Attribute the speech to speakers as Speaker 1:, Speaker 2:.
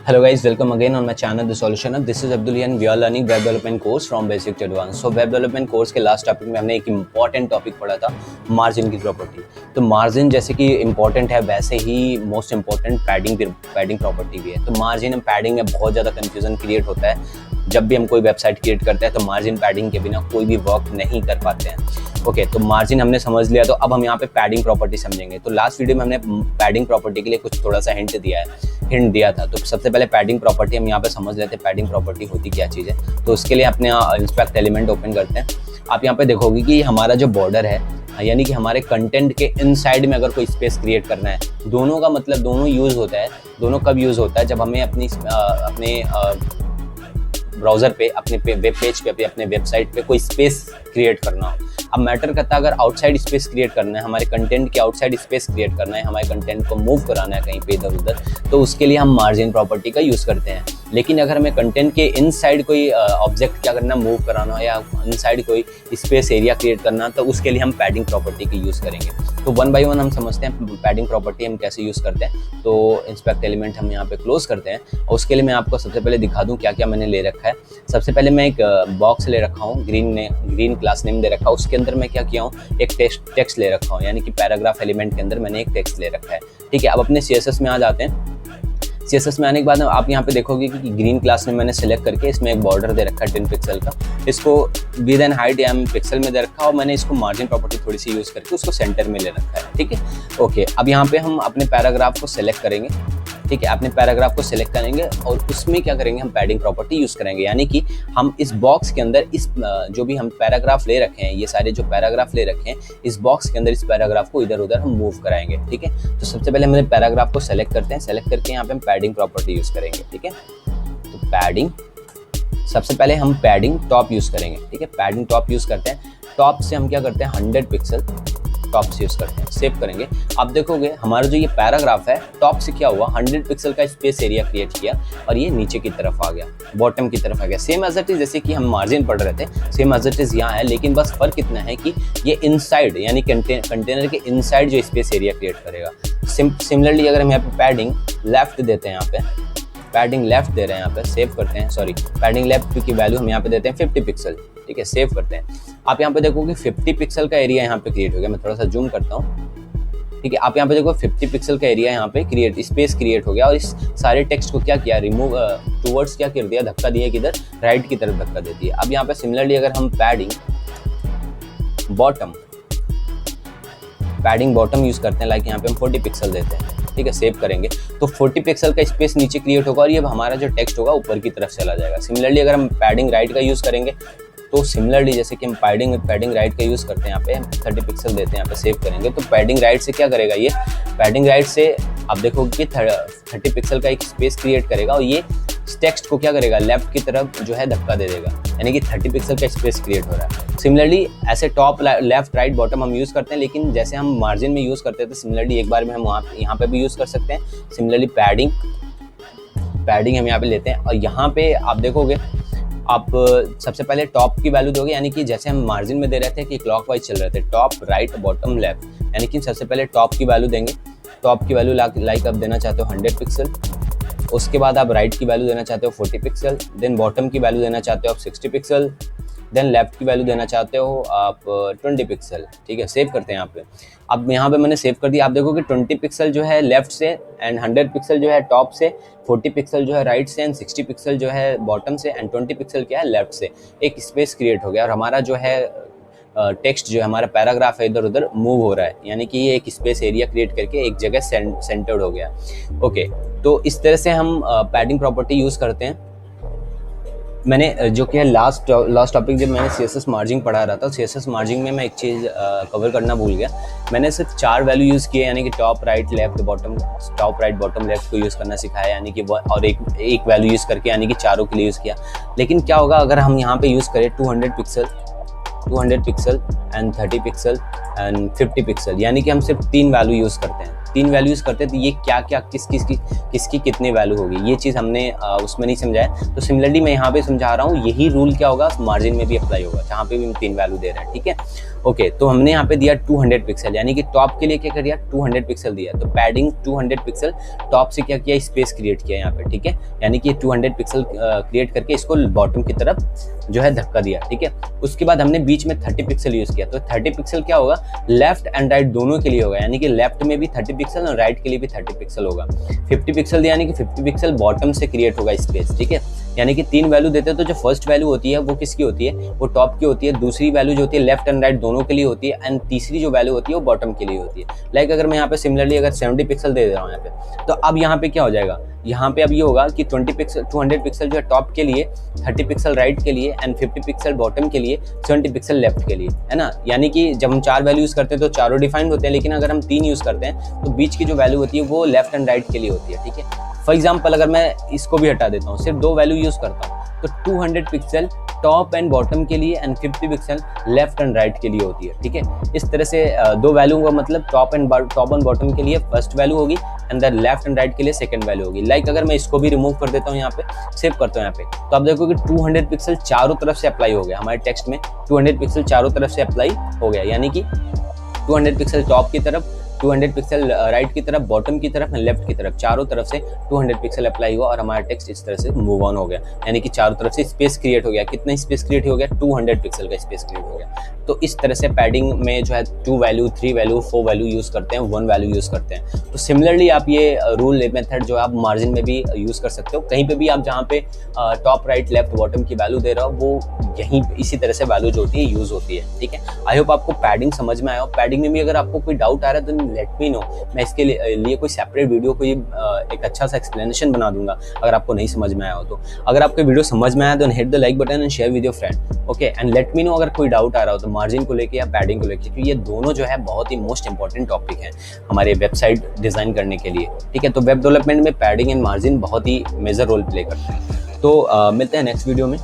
Speaker 1: Hello guys, welcome again on my channel The Solution Hub. This is Abdul and we are learning web development course from basic to advanced. So web development course के last topic में हमने एक important topic पढ़ा था, margin की property. तो margin जैसे कि इम्पॉर्टेंट है वैसे ही मोस्ट इम्पॉर्टेंट पैडिंग प्रॉपर्टी भी है। तो मार्जिन एंड पैडिंग में बहुत ज़्यादा कन्फ्यूजन क्रिएट होता है। जब भी हम कोई वेबसाइट क्रिएट करते हैं तो मार्जिन पैडिंग के बिना कोई भी वर्क नहीं कर पाते हैं। ओके, तो मार्जिन हमने समझ लिया, तो अब हम यहाँ पे पैडिंग प्रॉपर्टी समझेंगे। तो लास्ट वीडियो में हमने पैडिंग प्रॉपर्टी के लिए कुछ थोड़ा सा हिंट दिया था। तो सबसे पहले पैडिंग प्रॉपर्टी हम यहाँ पे समझ लेते हैं, पैडिंग प्रॉपर्टी होती क्या चीज़ है। तो उसके लिए अपने इंस्पेक्ट एलिमेंट ओपन करते हैं। आप यहाँ पे देखोगे कि हमारा जो बॉर्डर है, यानी कि हमारे कंटेंट के इनसाइड में अगर कोई स्पेस क्रिएट करना है, दोनों का मतलब दोनों यूज़ होता है। दोनों कब यूज़ होता है? जब हमें अपने ब्राउज़र पे, अपने वेब पेज पे, अपने वेबसाइट पे कोई स्पेस क्रिएट करना हो। अब मैटर करता है अगर आउटसाइड स्पेस क्रिएट करना है, हमारे कंटेंट के आउटसाइड स्पेस क्रिएट करना है, हमारे कंटेंट को मूव कराना है कहीं पे इधर उधर, तो उसके लिए हम मार्जिन प्रॉपर्टी का यूज़ करते हैं। लेकिन अगर हमें कंटेंट के इनसाइड कोई ऑब्जेक्ट क्या करना, मूव कराना या इनसाइड कोई स्पेस एरिया क्रिएट करना, तो उसके लिए हम पैडिंग प्रॉपर्टी का यूज़ करेंगे। तो वन बाय वन हम समझते हैं पैडिंग प्रॉपर्टी हम कैसे यूज़ करते हैं। तो इंस्पेक्ट एलिमेंट हम यहाँ पे क्लोज करते हैं और उसके लिए मैं आपको सबसे पहले दिखा दूँ क्या क्या मैंने ले रखा है। सबसे पहले मैं एक बॉक्स ले रखा हूँ, ग्रीन क्लास नेम दे रखा हूँ। उसके अंदर मैं क्या किया हूँ, एक टेक्स्ट ले रखा हूँ, यानी कि पैराग्राफ एलिमेंट के अंदर मैंने एक टेक्स्ट ले रखा है। ठीक है, अब अपने CSS में आ जाते हैं। CSS में आने के बाद आप यहाँ पे देखोगे कि ग्रीन क्लास में मैंने सेलेक्ट करके इसमें एक बॉर्डर दे रखा है 10 पिक्सल का। इसको विद एंड हाइट पिक्सल में दे रखा और मैंने इसको मार्जिन प्रॉपर्टी थोड़ी सी यूज़ करके उसको सेंटर में ले रखा है। ठीक है, ओके। अब यहाँ पे हम अपने पैराग्राफ को सेलेक्ट करेंगे। ठीक है, अपने पैराग्राफ को सिलेक्ट करेंगे और उसमें क्या करेंगे, हम पैडिंग प्रॉपर्टी यूज़ करेंगे। यानी कि हम इस बॉक्स के अंदर इस जो भी हम पैराग्राफ ले रखे हैं, ये सारे जो पैराग्राफ ले रखे हैं, इस बॉक्स के अंदर इस पैराग्राफ को इधर उधर हम मूव कराएंगे। ठीक है, तो सबसे पहले हम पैराग्राफ को सेलेक्ट करते हैं। सेलेक्ट करके यहाँ पे हम पैडिंग प्रॉपर्टी यूज़ करेंगे। ठीक है, तो पैडिंग, सबसे पहले हम पैडिंग टॉप यूज़ करेंगे। ठीक है, पैडिंग टॉप यूज़ करते हैं। टॉप से हम क्या करते हैं, 100 पिक्सल टॉप से यूज़ करते हैं। सेव करेंगे। आप देखोगे हमारा जो ये पैराग्राफ है, टॉप से क्या हुआ, 100 पिक्सल का स्पेस एरिया क्रिएट किया और ये नीचे की तरफ आ गया, बॉटम की तरफ आ गया। सेम एज इट इज जैसे कि हम मार्जिन पढ़ रहे थे, सेम एज इट इज यहाँ है। लेकिन बस फर्क इतना है कि ये इनसाइड, यानी कंटेनर के इनसाइड जो स्पेस एरिया क्रिएट करेगा। सिमिलरली अगर हम यहाँ पे पैडिंग लेफ्ट देते हैं, यहाँ पे पैडिंग लेफ्ट दे रहे हैं, यहाँ पे सेव करते हैं। सॉरी, पैडिंग लेफ्ट की वैल्यू हम यहाँ पे देते हैं 50 पिक्सल। ठीक है, सेव करते हैं। आप यहाँ पे देखोगे 50 पिक्सल का एरिया यहाँ पे क्रिएट हो गया। मैं थोड़ा सा जूम करता हूँ। ठीक है, आप यहाँ पे देखो 50 पिक्सल का एरिया यहाँ पे स्पेस क्रिएट हो गया और इस सारे टेक्स्ट को क्या किया, रिमूव टूवर्ड्स क्या कर दिया, धक्का दिया, किधर, राइट की तरफ धक्का देती है। अब यहाँ पे सिमिलरली अगर हम पैडिंग बॉटम यूज करते हैं, लाइक यहाँ पे हम 40 पिक्सल देते हैं। ठीक है, सेव करेंगे तो 40 पिक्सल का स्पेस नीचे क्रिएट होगा और ये हमारा जो टेक्स्ट होगा ऊपर की तरफ चला जाएगा। सिमिलरली अगर हम पैडिंग राइट का यूज़ करेंगे, तो सिमिलरली जैसे कि हम पैडिंग राइट का यूज़ करते हैं, यहाँ पे हम 30 पिक्सल देते हैं, यहाँ पे सेव करेंगे तो पैडिंग राइट से क्या करेगा, ये पैडिंग राइट से आप देखोगे कि 30 पिक्सल का एक स्पेस क्रिएट करेगा और ये टेक्स्ट को क्या करेगा, लेफ्ट की तरफ जो है धक्का दे देगा, यानी कि 30 पिक्सल का स्पेस क्रिएट हो रहा है। सिमिलरली ऐसे टॉप, लेफ्ट, राइट, बॉटम हम यूज़ करते हैं, लेकिन जैसे हम मार्जिन में यूज़ करते हैं तो सिमिलरली एक बार में हम यहाँ पे भी यूज़ कर सकते हैं। सिमिलरली पैडिंग हम यहाँ पे लेते हैं और यहाँ पे आप देखोगे, आप सबसे पहले टॉप की वैल्यू दोगे, यानी कि जैसे हम मार्जिन में दे रहे थे कि क्लॉकवाइज चल रहे थे, टॉप, राइट, बॉटम, लेफ्ट, यानी कि सबसे पहले टॉप की वैल्यू देंगे। टॉप की वैल्यू लाइक आप देना चाहते हो 100 पिक्सल। उसके बाद आप राइट की वैल्यू देना चाहते हो 40 पिक्सल। देन बॉटम की वैल्यू देना चाहते हो आप 60 पिक्सल। देन लेफ्ट की वैल्यू देना चाहते हो आप 20 पिक्सल। ठीक है, सेव करते हैं यहाँ पे। अब यहाँ पे मैंने सेव कर दिया। आप देखो कि 20 पिक्सल जो है लेफ्ट से एंड 100 पिक्सल जो है टॉप से, 40 पिक्सल जो है राइट से एंड 60 पिक्सल जो है बॉटम से एंड 20 पिक्सल क्या है, लेफ्ट से। एक स्पेस क्रिएट हो गया और हमारा जो है टेक्स्ट जो है, हमारा पैराग्राफ है, इधर उधर मूव हो रहा है, यानी कि ये एक स्पेस एरिया क्रिएट करके एक जगह सेंटर्ड हो गया। ओके, तो इस तरह से हम पैडिंग प्रॉपर्टी यूज़ करते हैं। मैंने जो कि है लास्ट टॉपिक जब मैंने CSS मार्जिन पढ़ा रहा था, CSS मार्जिन में मैं एक चीज़ कवर करना भूल गया। मैंने सिर्फ 4 वैल्यू यूज़ किए, यानी कि top, right, left, bottom, top, right, bottom, left को यूज़ करना सिखाया, यानी कि और एक वैल्यू यूज़ करके, यानी कि चारों के लिए यूज़ किया। लेकिन क्या होगा अगर हम यहाँ पे यूज़ करें 200 pixel and 30 pixel and 50 pixel, यानी कि हम सिर्फ 3 वैल्यू यूज़ करते हैं। 3 वैल्यूज करते हैं तो ये क्या क्या किसकी कितनी वैल्यू होगी, ये चीज़ हमने उसमें नहीं समझाया। तो सिमिलरली मैं यहाँ पे समझा रहा हूँ, यही रूल क्या होगा मार्जिन में भी अप्लाई होगा, जहाँ पे भी हम 3 वैल्यू दे रहे हैं, ठीक है। ओके, तो हमने यहाँ पे दिया 200 पिक्सल, यानी कि टॉप के लिए क्या कर दिया, 200 पिक्सल दिया, तो पैडिंग 200 पिक्सल, टॉप से क्या किया, स्पेस क्रिएट किया यहाँ पे, ठीक है। यानी कि 200 पिक्सल क्रिएट करके इसको बॉटम की तरफ जो है धक्का दिया, ठीक है। उसके बाद हमने बीच में 30 पिक्सल यूज किया, तो 30 पिक्सल क्या होगा, लेफ्ट एंड राइट दोनों के लिए होगा, यानी कि लेफ्ट में भी 30 पिक्सल और राइट के लिए भी 30 पिक्सल होगा। 50 पिक्सल दिया, यानी कि 50 पिक्सल बॉटम से क्रिएट होगा स्पेस, ठीक है। यानी कि 3 वैल्यू देते हैं, तो जो फर्स्ट वैल्यू होती है वो किसकी होती है, वो टॉप की होती है, दूसरी वैल्यू जो होती है लेफ्ट एंड राइट दोनों के लिए होती है, एंड तीसरी जो वैल्यू होती है वो बॉटम के लिए होती है। लाइक अगर मैं यहाँ पे सिमिलरली अगर 70 पिक्सल दे रहा हूँ यहाँ पे, तो अब यहाँ पे क्या हो जाएगा, यहाँ पे अब ये होगा कि 200 पिक्सल जो है टॉप के लिए, 30 पिक्सल राइट के लिए एंड 50 पिक्सल बॉटम के लिए, 70 पिक्सल लेफ्ट के लिए, है ना। यानी कि जब हम 4 वैल्यू यूज करते हैं तो चारों डिफाइंड होते हैं, लेकिन अगर हम 3 यूज करते हैं तो बीच की जो वैल्यू होती है वो लेफ्ट एंड राइट के लिए होती है, ठीक है। फॉर एग्जाम्पल अगर मैं इसको भी हटा देता हूँ, सिर्फ 2 वैल्यू यूज करता हूँ, तो 200 पिक्सल टॉप एंड बॉटम के लिए and 50 pixel left and right के लिए होती है, ठीक है। इस तरह से 2 वैल्यू का मतलब टॉप एंड बॉटम के लिए फर्स्ट वैल्यू होगी and the left and right के लिए सेकंड वैल्यू होगी। लाइक अगर मैं इसको भी रिमूव कर देता हूँ यहाँ पे, सेव करता हूँ यहाँ पे, तो आप देखो कि 200 पिक्सल चारों तरफ से अप्लाई हो गया, हमारे टेक्स्ट में 200 पिक्सल चारों तरफ से अप्लाई हो गया, यानी कि 200 पिक्सल टॉप की तरफ, 200 पिक्सल राइट की तरफ, बॉटम की तरफ, लेफ्ट की तरफ, चारों तरफ से 200 पिक्सल अप्लाई हुआ और हमारा टेक्स्ट इस तरह से मूव ऑन हो गया, यानी कि चारों तरफ से स्पेस क्रिएट हो गया। कितना स्पेस क्रिएट हो गया, 200 पिक्सल का स्पेस क्रिएट हो गया। तो इस तरह से पैडिंग में जो है 2 वैल्यू, 3 वैल्यू, 4 वैल्यू यूज करते हैं, 1 वैल्यू यूज करते हैं। तो सिमिलरली आप ये रूल मेथड जो है आप मार्जिन में भी यूज कर सकते हो। कहीं पे भी आप जहाँ पे टॉप राइट लेफ्ट बॉटम की वैल्यू दे रहे हो, वो यहीं इसी तरह से वैल्यू जो होती है यूज होती है, ठीक है। आई होप आपको पैडिंग समझ में आया हो। पैडिंग में भी अगर आपको कोई डाउट आ रहा है तो लेट मी नो, मैं इसके लिए कोई सेपरेट वीडियो, कोई एक अच्छा सा एक्सप्लेनेशन बना दूंगा अगर आपको नहीं समझ में आया हो तो। अगर आपको वीडियो समझ में आया तो hit the like button and share with your friend, okay. And let me know अगर कोई डाउट आ रहा हो तो मार्जिन को लेके या पैडिंग को लेके, क्योंकि ये दोनों जो है बहुत ही मोस्ट इंपॉर्टेंट टॉपिक है हमारे वेबसाइट डिजाइन करने के लिए, ठीक है। तो वेब डेवलपमेंट में पैडिंग एंड मार्जिन बहुत ही मेजर रोल प्ले करते हैं। तो मिलते हैं नेक्स्ट वीडियो में।